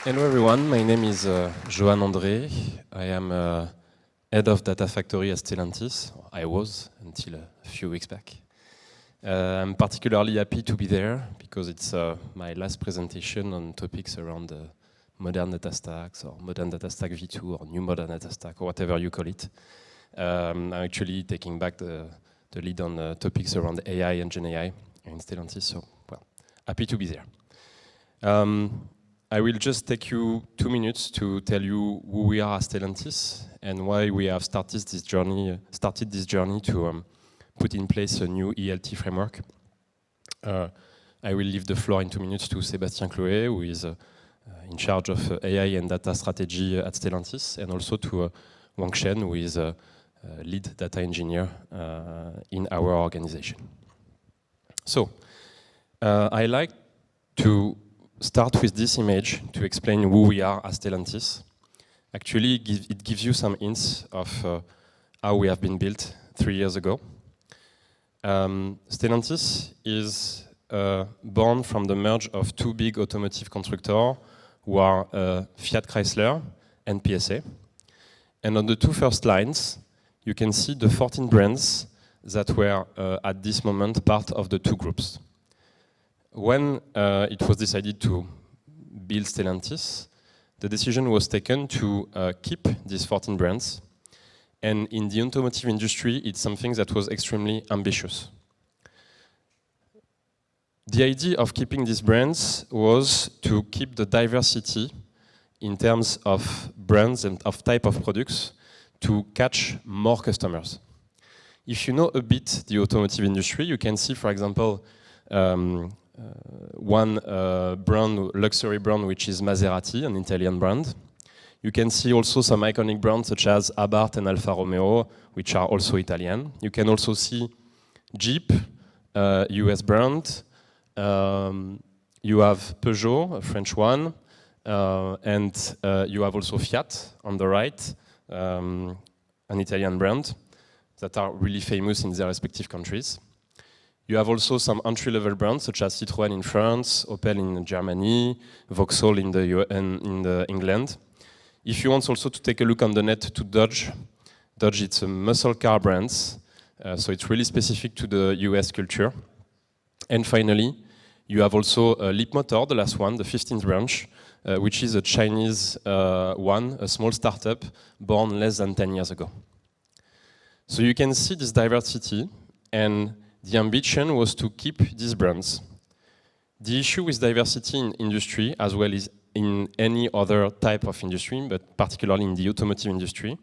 Hello everyone, my name is Joan André. I am head of data factory at Stellantis. I was until a few weeks back. I'm particularly happy to be there because it's my last presentation on topics around modern data stacks or modern data stack V2 or new modern data stack or whatever you call it. I'm actually taking back the lead on topics around AI and Gen AI in Stellantis, so well, happy to be there. I will just take you 2 minutes to tell you who we are as Stellantis and why we have started this journey to put in place a new ELT framework. I will leave the floor in 2 minutes to Sebastien Clouet, who is in charge of AI and data strategy at Stellantis, and also to Wang Chen, who is a lead data engineer in our organization. So, I like to start with this image to explain who we are as Stellantis. Actually, it gives you some hints of how we have been built 3 years ago. Stellantis is born from the merge of 2 big automotive constructors who are Fiat Chrysler and PSA. And on the 2 first lines, you can see the 14 brands that were at this moment part of the 2 groups. When it was decided to build Stellantis, the decision was taken to keep these 14 brands. And in the automotive industry, it's something that was extremely ambitious. The idea of keeping these brands was to keep the diversity in terms of brands and of type of products to catch more customers. If you know a bit the automotive industry, you can see, for example, one luxury brand, which is Maserati, an Italian brand. You can see also some iconic brands such as Abarth and Alfa Romeo, which are also Italian. You can also see Jeep, US brand. You have Peugeot, a French one, and you have also Fiat on the right, an Italian brand that are really famous in their respective countries. You have also some entry-level brands such as Citroën in France, Opel in Germany, Vauxhall in England. If you want also to take a look on the net to Dodge, it's a muscle car brand, so it's really specific to the US culture. And finally, you have also Leapmotor, the last one, the 15th branch, which is a Chinese one, a small startup born less than 10 years ago. So you can see this diversity, and the ambition was to keep these brands. The issue with diversity in industry, as well as in any other type of industry, but particularly in the automotive industry,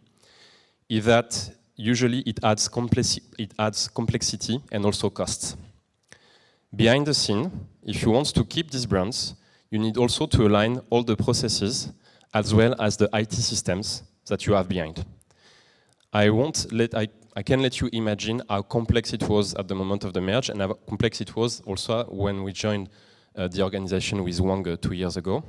is that usually it adds complexity and also costs. Behind the scene, if you want to keep these brands, you need also to align all the processes as well as the IT systems that you have behind. I can let you imagine how complex it was at the moment of the merge and how complex it was also when we joined the organization with Wang 2 years ago.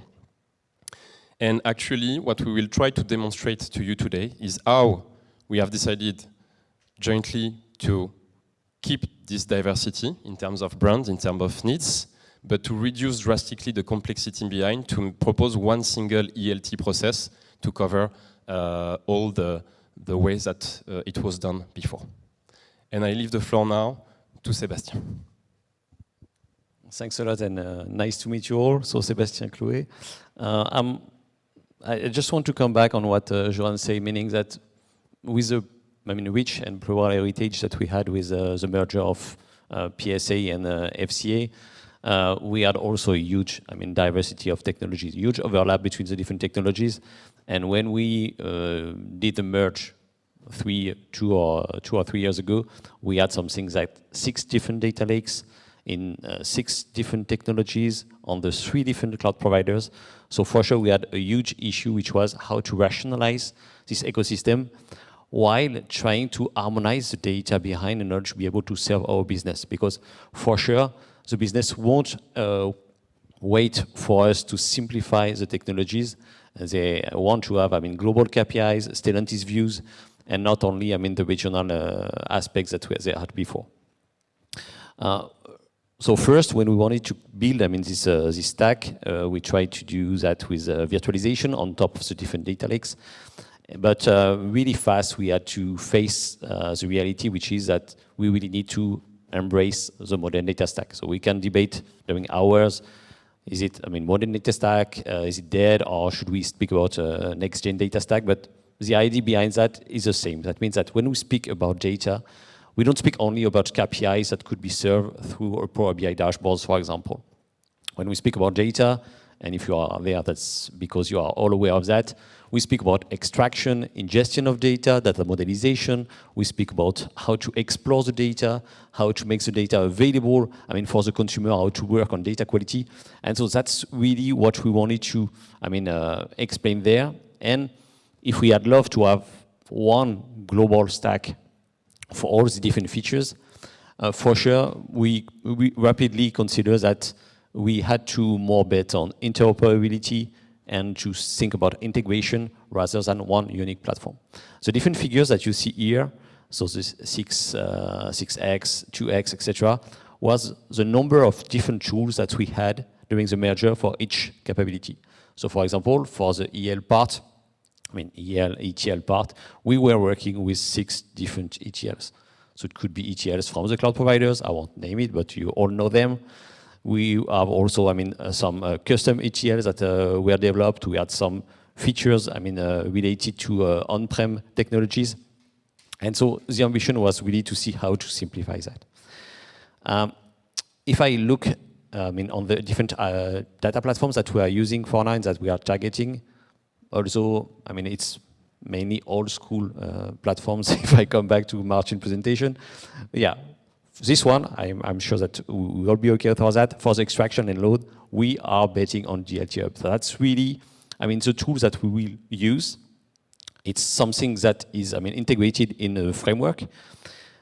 And actually, what we will try to demonstrate to you today is how we have decided jointly to keep this diversity in terms of brands, in terms of needs, but to reduce drastically the complexity behind, to propose one single ELT process to cover all the ways that it was done before. And I leave the floor now to Sebastien. Thanks a lot, and nice to meet you all. So, Sebastien Clouet. I just want to come back on what Joan said, meaning that with the rich and plural heritage that we had with the merger of PSA and FCA, we had also a huge diversity of technologies, huge overlap between the different technologies. And when we did the merge 2 or 3 years ago, we had something like 6 different data lakes in 6 different technologies on the 3 different cloud providers. So for sure, we had a huge issue, which was how to rationalize this ecosystem while trying to harmonize the data behind in order to be able to serve our business. Because for sure, the business won't wait for us to simplify the technologies. They want to have global KPIs, Stellantis views, and not only the regional aspects that they had before. So first, when we wanted to build, this stack, we tried to do that with virtualization on top of the different data lakes. But really fast, we had to face the reality, which is that we really need to embrace the modern data stack. So we can debate during hours, is it, modern data stack, is it dead, or should we speak about next-gen data stack? But the idea behind that is the same. That means that when we speak about data, we don't speak only about KPIs that could be served through a Power BI dashboards, for example. When we speak about data, and if you are there, that's because you are all aware of that, we speak about extraction, ingestion of data modelization. We speak about how to explore the data, how to make the data available, for the consumer, how to work on data quality. And so that's really what we wanted to, explain there. And if we had loved to have one global stack for all the different features, for sure, we rapidly consider that we had to more bet on interoperability and to think about integration rather than one unique platform. The different figures that you see here, so this 6x, 2x, etc., was the number of different tools that we had during the merger for each capability. So for example, for the EL part, ETL part, we were working with 6 different ETLs. So it could be ETLs from the cloud providers, I won't name it, but you all know them. We have also, some custom ETLs that were developed. We had some features, related to on-prem technologies. And so the ambition was really to see how to simplify that. If I look, on the different data platforms that we are using for now and that we are targeting, also, it's mainly old school platforms, if I come back to Martin's presentation. Yeah, this one, I'm sure that we will be okay with that. For the extraction and load, we are betting on dltHub. So that's really, the tools that we will use. It's something that is, integrated in a framework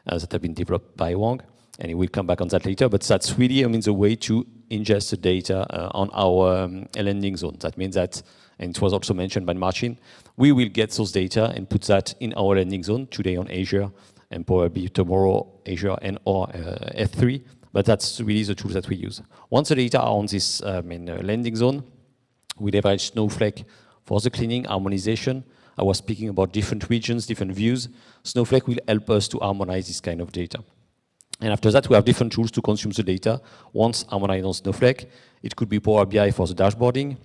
that have been developed by Wang, and we'll come back on that later. But that's really, the way to ingest the data on our landing zone. That means that, and it was also mentioned by Martin, we will get those data and put that in our landing zone today on Azure, and probably tomorrow Azure and or S3. But that's really the tools that we use. Once the data are on this landing zone, we leverage Snowflake for the cleaning, harmonization. I was speaking about different regions, different views. Snowflake will help us to harmonize this kind of data. And after that, we have different tools to consume the data. Once harmonized on Snowflake, it could be Power BI for the dashboarding.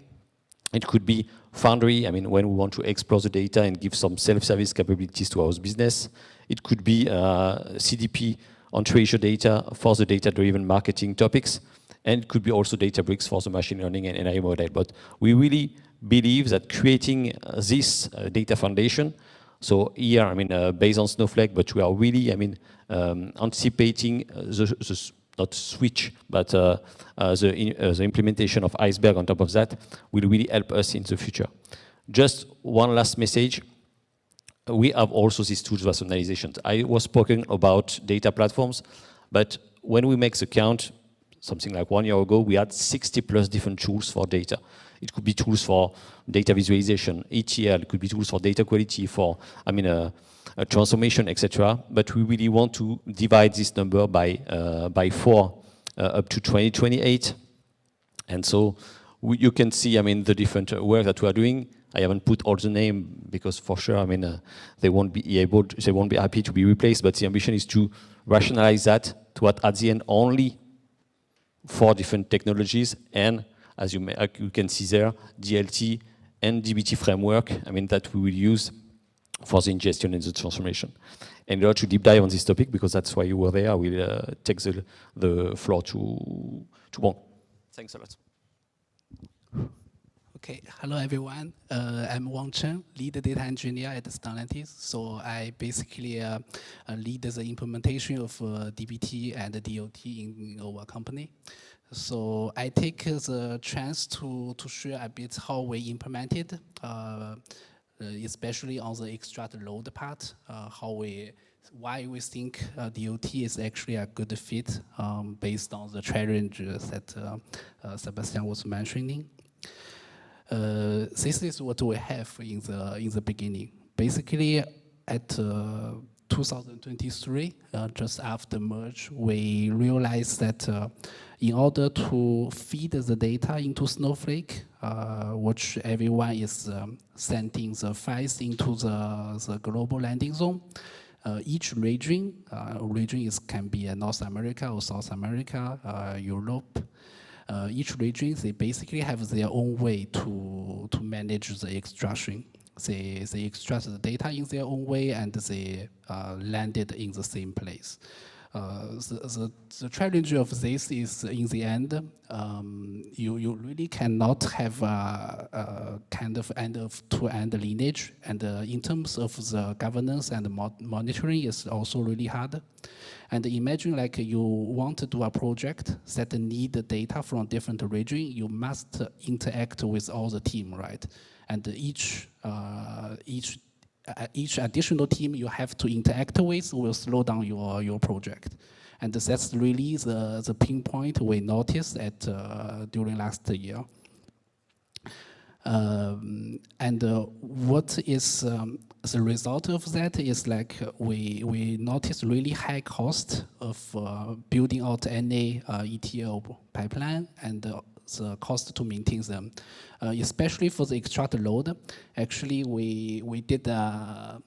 It could be Foundry, when we want to explore the data and give some self-service capabilities to our business. It could be CDP on treasure data for the data-driven marketing topics. And it could be also Databricks for the machine learning and AI model. But we really believe that creating this data foundation, so here, based on Snowflake, but we are really, anticipating not switch, but the implementation of Iceberg on top of that will really help us in the future. Just one last message. We have also these tools rationalizations. I was speaking about data platforms, but when we make the count, something like 1 year ago, we had 60 plus different tools for data. It could be tools for data visualization, ETL, it could be tools for data quality, for, transformation, etc. But we really want to divide this number by 4 up to 2028. And so you can see, the different work that we are doing. I haven't put all the name because for sure, they won't be happy to be replaced. But the ambition is to rationalize that to what at the end only 4 different technologies, and as you can see there, DLT and DBT framework, that we will use for the ingestion and the transformation. And in order to deep dive on this topic, because that's why you were there, I will take the floor to Wang. Thanks a lot. Okay, hello everyone. I'm Wang Chen, lead data engineer at Stellantis. So I basically lead the implementation of DBT and DLT in our company. So I take the chance to share a bit how we implemented, especially on the extract load part, why we think DLT is actually a good fit based on the challenges that Sebastien was mentioning. This is what we have in the beginning. Basically, at 2023, just after merge, we realized that in order to feed the data into Snowflake, which everyone is sending the files into the global landing zone, each region can be North America or South America, Europe. Each region, they basically have their own way to manage the extraction. They extract the data in their own way and they land it in the same place. The challenge of this is, in the end, you really cannot have a kind of end-to-end lineage, and in terms of the governance and monitoring, is also really hard. And imagine like you want to do a project that need the data from different regions, you must interact with all the team, right? And each additional team you have to interact with will slow down your project. And that's really the pinpoint we noticed during last year. What is the result of that is like we noticed really high cost of building out any ETL pipeline and the cost to maintain them, especially for the extract load. Actually, we did a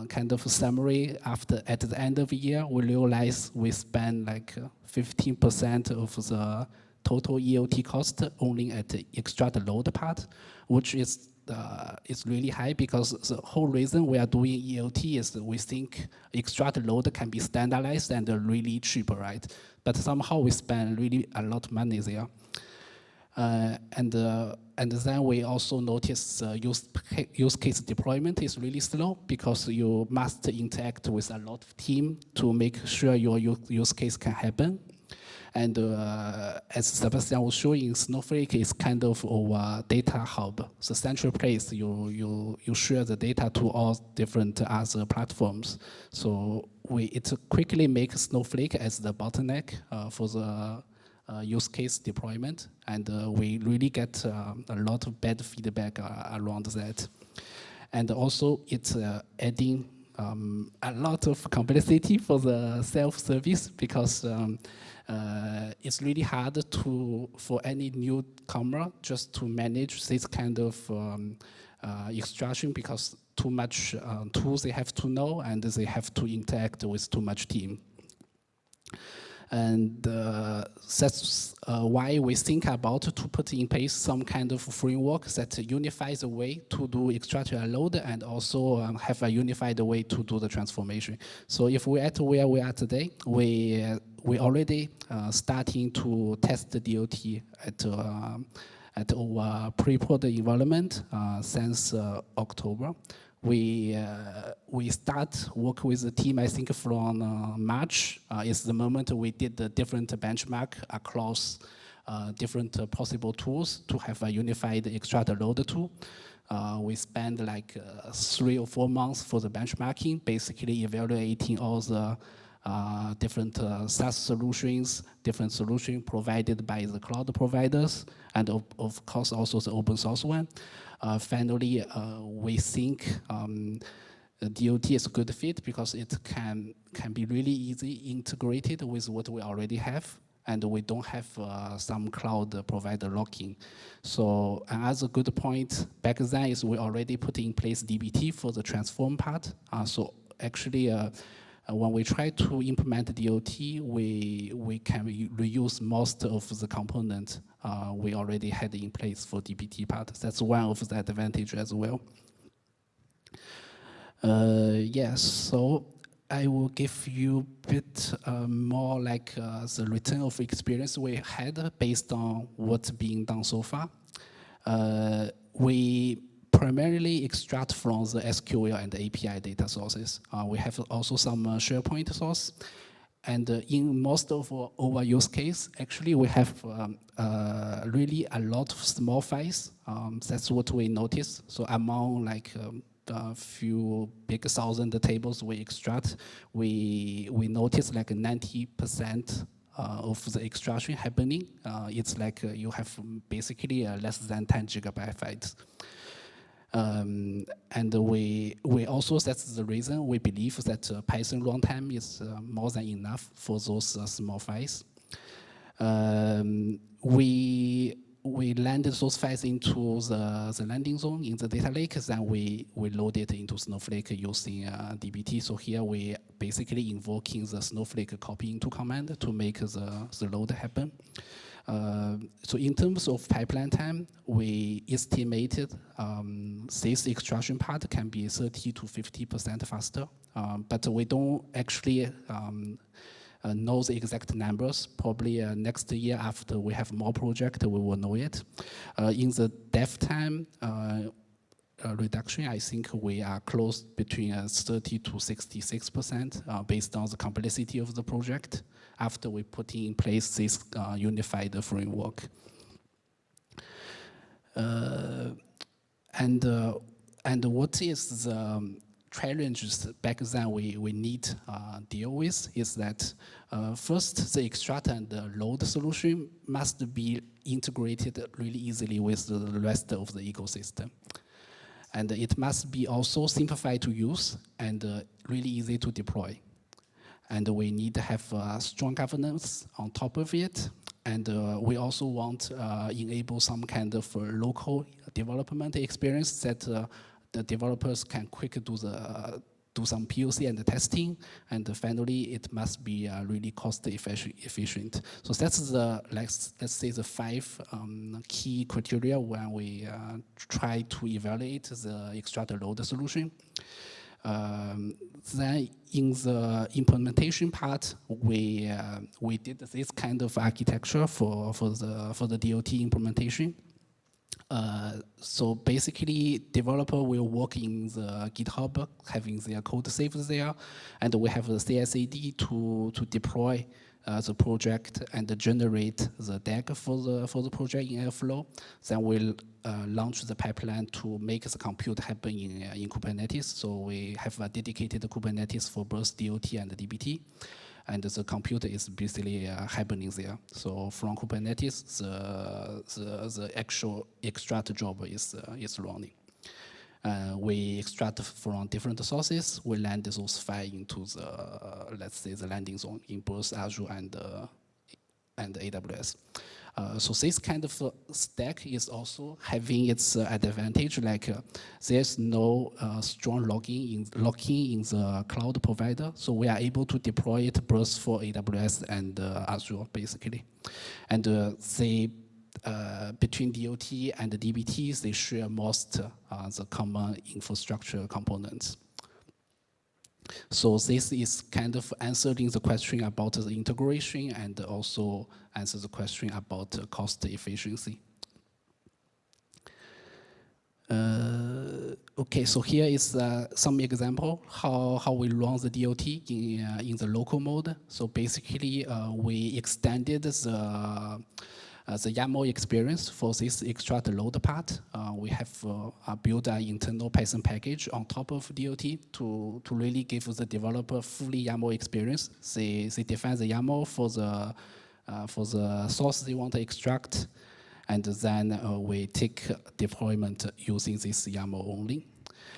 kind of a summary at the end of the year. We realized we spend like 15% of the total ELT cost only at the extract load part, which is really high, because the whole reason we are doing ELT is that we think extract load can be standardized and really cheaper, right? But somehow we spend really a lot of money there. And then we also notice use case deployment is really slow, because you must interact with a lot of team to make sure your use case can happen. And as Sebastien was showing, Snowflake is kind of our data hub, the central place you share the data to all different other platforms. So it quickly makes Snowflake as the bottleneck for the use case deployment, and we really get a lot of bad feedback around that. And also it's adding a lot of complexity for the self-service, because it's really hard for any newcomer just to manage this kind of extraction, because too much tools they have to know, and they have to interact with too much team. And that's why we think about to put in place some kind of framework that unifies the way to do extract and load, and also have a unified way to do the transformation. So if we're at where we are today, we already starting to test the DLT at our pre-prod environment since October. We start work with the team, I think, from March. Is the moment we did the different benchmark across different possible tools to have a unified extract load tool. We spent like 3 or 4 months for the benchmarking, basically evaluating all the different SaaS solutions, different solutions provided by the cloud providers, and of course also the open source one. Finally, we think DOT is a good fit, because it can be really easy integrated with what we already have, and we don't have some cloud provider locking. So another good point back then is we already put in place DBT for the transform part. So actually, when we try to implement DOT, we can reuse most of the components we already had in place for DBT part. That's one of the advantage as well. Yes, so I will give you a bit more like the return of experience we had based on what's being done so far. We primarily extract from the SQL and API data sources. We have also some SharePoint source. And in most of our use case, actually we have really a lot of small files. That's what we noticed. So among like a few big thousand tables we extract, we notice like 90% of the extraction happening. It's like you have basically less than 10 gigabyte files. And we also, that's the reason we believe that Python runtime is more than enough for those small files. We landed those files into the landing zone in the data lake, then we load it into Snowflake using dbt. So here we basically invoking the Snowflake copy into command to make the load happen. So in terms of pipeline time, we estimated this extraction part can be 30 to 50% faster, but we don't actually know the exact numbers. Probably next year after we have more project, we will know it. In the dev time reduction, I think we are close between 30 to 66% based on the complexity of the project after we put in place this unified framework. And what is the challenges back then we need deal with is that first the extract and the load solution must be integrated really easily with the rest of the ecosystem. And it must be also simplified to use and really easy to deploy. And we need to have strong governance on top of it. And we also want to enable some kind of local development experience that the developers can quickly do some POC and testing, and finally it must be really cost efficient. So that's the let's say the 5 key criteria when we try to evaluate the extract load solution. Then in the implementation part, we did this kind of architecture for the DLT implementation. So basically, developer will work in the GitHub, having their code saved there, and we have the CI/CD to deploy the project and generate the DAG for the project in Airflow. Then we'll launch the pipeline to make the compute happen in Kubernetes. So we have a dedicated Kubernetes for both DLT and dbt. And the computer is basically happening there. So from Kubernetes, the actual extract job is running. We extract from different sources. We land those files into the, let's say, the landing zone in both Azure and AWS. So this kind of stack is also having its advantage, like there's no strong lock-in in the cloud provider, so we are able to deploy it both for AWS and Azure, basically. And they, between DOT and the dbt, they share most the common infrastructure components. So this is kind of answering the question about the integration and also answer the question about cost efficiency. Okay, so here is some example how we run the DOT in the local mode. So basically, we extended the YAML experience for this extract load part. We have built an internal Python package on top of DOT to really give the developer fully YAML experience. They define the YAML for the source they want to extract, and then we take deployment using this YAML only.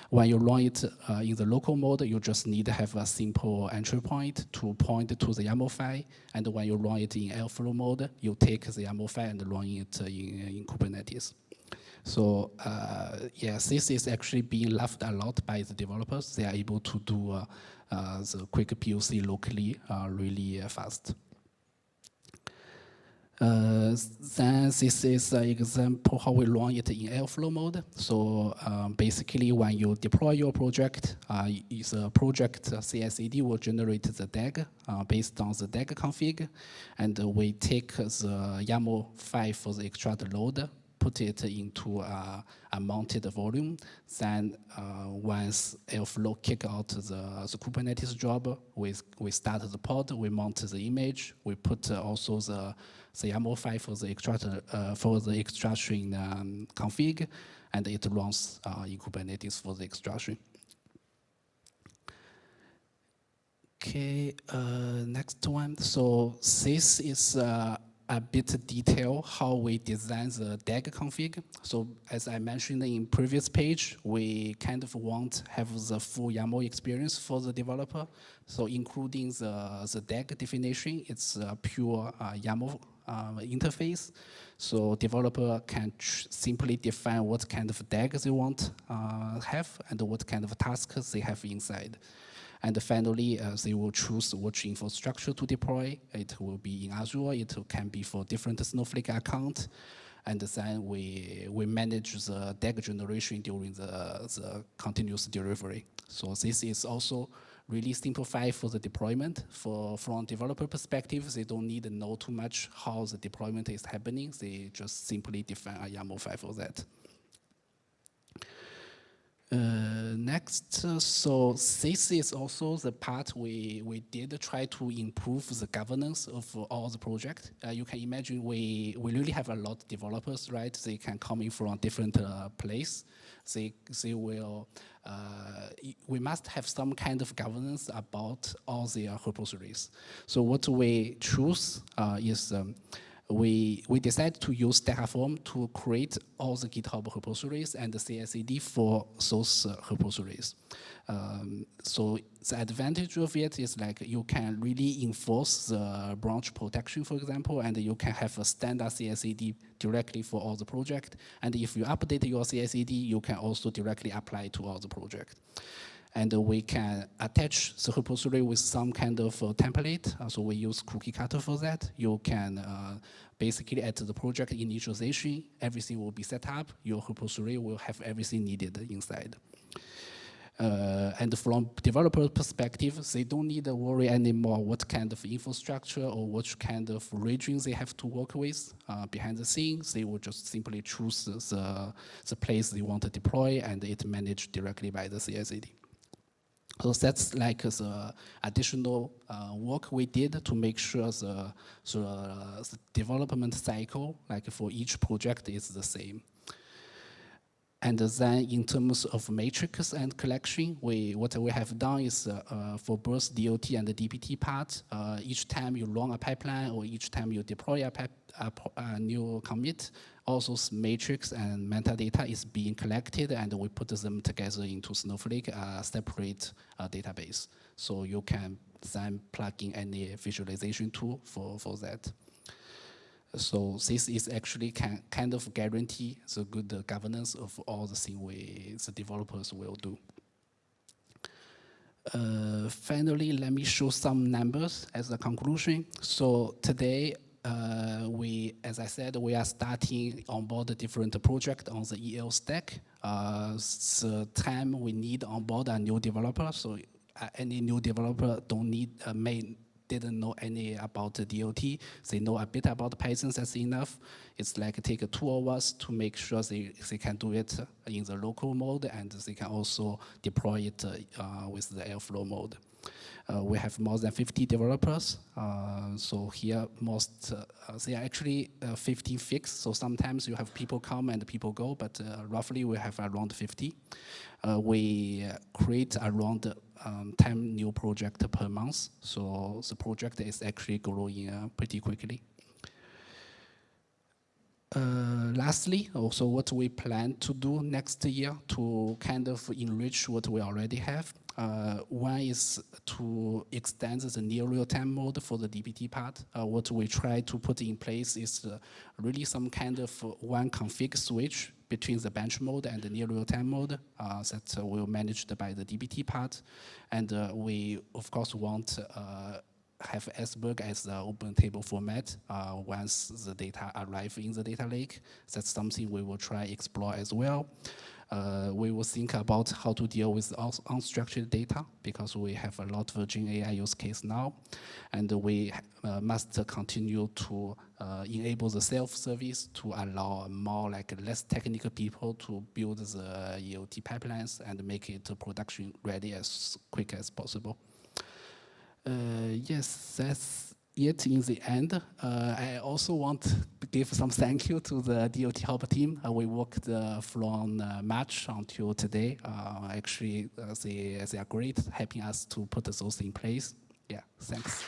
When you run it in the local mode, you just need to have a simple entry point to point to the YAML file. And when you run it in Airflow mode, you take the YAML file and run it in Kubernetes. So yes, this is actually being loved a lot by the developers. They are able to do the quick POC locally really fast. Then this is an example how we run it in Airflow mode. So basically, when you deploy your project, the project CI/CD will generate the DAG based on the DAG config, and we take the YAML file for the extract load, put it into a mounted volume. Then once Airflow kick out the Kubernetes job, we start the pod, we mount the image, we put also the YAML file for the extraction config, and it runs in Kubernetes for the extraction. Okay, next one. So this is a bit detail how we design the DAG config. So as I mentioned in previous page, we kind of want to have the full YAML experience for the developer. So including the DAG definition, it's a pure YAML interface. So developer can simply define what kind of DAG they want have and what kind of tasks they have inside. And finally, they will choose which infrastructure to deploy. It will be in Azure. It can be for different Snowflake accounts. And then we manage the DAG generation during the continuous delivery. So this is also really simplified for the deployment. From developer perspective, they don't need to know too much how the deployment is happening. They just simply define a YAML file for that. Next, so this is also the part we did try to improve the governance of all the project. You can imagine we really have a lot of developers, right? They can come in from different place. They will, we must have some kind of governance about all their repositories. So what we choose is we decided to use Terraform to create all the GitHub repositories and the CI/CD for those repositories. So the advantage of it is like you can really enforce the branch protection, for example, and you can have a standard CI/CD directly for all the project. And if you update your CI/CD, you can also directly apply to all the project. And we can attach the repository with some kind of template. So we use cookie cutter for that. You can basically at the project initialization, everything will be set up. Your repository will have everything needed inside. And from developer perspective, they don't need to worry anymore what kind of infrastructure or what kind of regions they have to work with. Behind the scenes, they will just simply choose the place they want to deploy, and it managed directly by the CI/CD. So that's like the additional work we did to make sure the development cycle, like for each project, is the same. And then in terms of matrix and collection, what we have done is for both DLT and the DBT part, each time you run a pipeline or each time you deploy a new commit, all those matrix and metadata is being collected, and we put them together into Snowflake, a separate database. So you can then plug in any visualization tool for that. So this is actually kind of guarantee the good governance of all the things the developers will do. Finally, let me show some numbers as a conclusion. So today, as I said, we are starting on board a different project on the EL stack. The time we need on board a new developer, so any new developer didn't know any about the DLT. They know a bit about Python, that's enough. It's like take 2 hours to make sure they can do it in the local mode, and they can also deploy it with the Airflow mode. We have more than 50 developers. So here they are actually 15 fixed. So sometimes you have people come and people go, but roughly we have around 50. We create around 10 new projects per month. So the project is actually growing pretty quickly. Lastly, also what we plan to do next year to kind of enrich what we already have. One is to extend the near real-time mode for the DBT part. What we try to put in place is really some kind of one config switch between the bench mode and the near real-time mode that will managed by the DBT part. And we, of course, want have Iceberg as the open table format once the data arrive in the data lake. That's something we will try explore as well. We will think about how to deal with unstructured data because we have a lot of Gen AI use case now, and we must continue to enable the self-service to allow more less technical people to build the ELT pipelines and make it production ready as quick as possible. Yes, that's it in the end. I also want to give some thank you to the dltHub team. We worked from March until today. Actually, they are great, helping us to put those in place. Yeah, thanks.